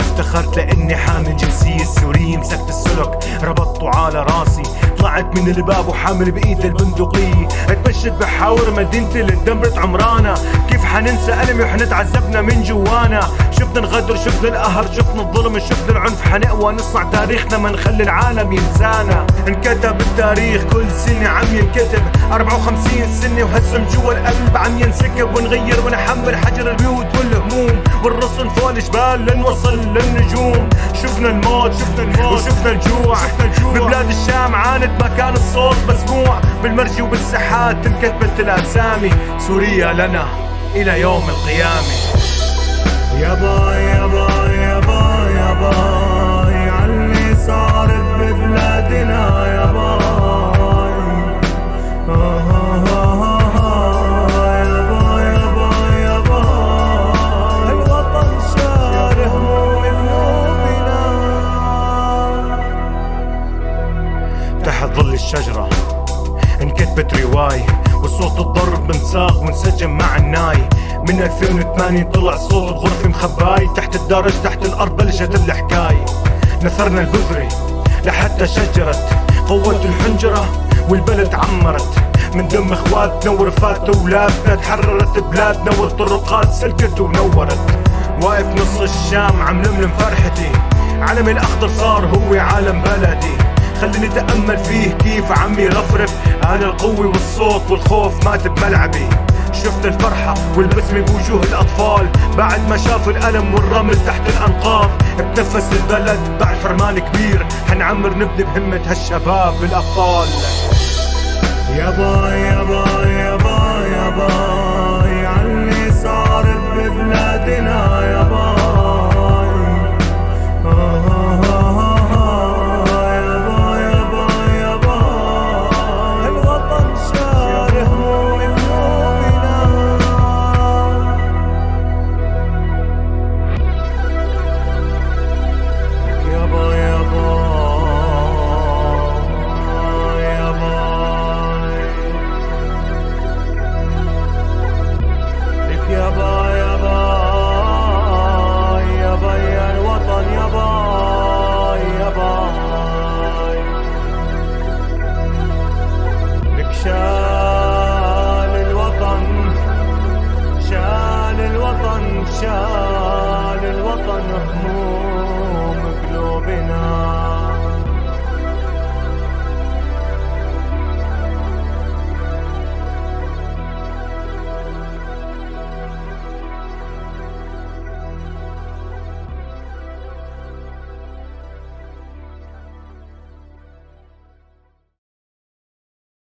افتخرت لاني حامل جنسية سورية، مسكت السلك ربطته على راسي، طلعت من الباب وحامل بايد البندقية، اتمشت بحاور مدينتي اللي دمرت عمرانا. كيف حننسى ألمي وحنتعذبنا من جوانا؟ شفنا الغدر، شفنا القهر، شفنا الظلم، شفنا العنف، حنقوى نصنع تاريخنا ما نخلي العالم ينسانا. انكتب التاريخ كل سنة عم ينكتب، 54 سنة وهالسم جوا القلب عم ينسكب، ونغير ونحمل حجر البيوت والهموم والرصن فوق الجبال لنوصل للنجوم. شفنا الموت وشفنا الجوع ببلاد الشام، عانت ما كان الصوت مسموع، بالمرجي وبالساحات انكتبت الأسامي. سوريا لنا إلى يوم القيامة. يابا يابا يابا يابا عاللي صارت ببلادنا يابا. يابا يابا يابا الوطن شال هموم قلوبنا. تحت ظل الشجرة انكتبت رواية، وصوت الضرب منساق وانسجم مع الناي. من 2008 طلع صوت الغرفة مخباي، تحت الدرج تحت الأرض بلشت الحكاية. نثرنا البذرة لحتى شجرت، قوة الحنجرة والبلد عمرت، من دم اخواتنا ورفات اولادنا، تحررت بلادنا والطرقات سلكت ونورت. واقف نص الشام عم لملم فرحتي، علم الأخضر صار هو عالم بلدي. خليني اتأمل فيه كيف عم يرفرف، أنا القوة والصوت والخوف مات بملعبي. شفت الفرحة والبسمة بوجوه الأطفال بعد ما شافوا الألم والرمل تحت الأنقاض. بتنفس البلد بعد حرمان كبير، حنعمر نبني بهمة هالشباب الأبطال. يابا يابا يابا يابا عاللي صارت ببلادنا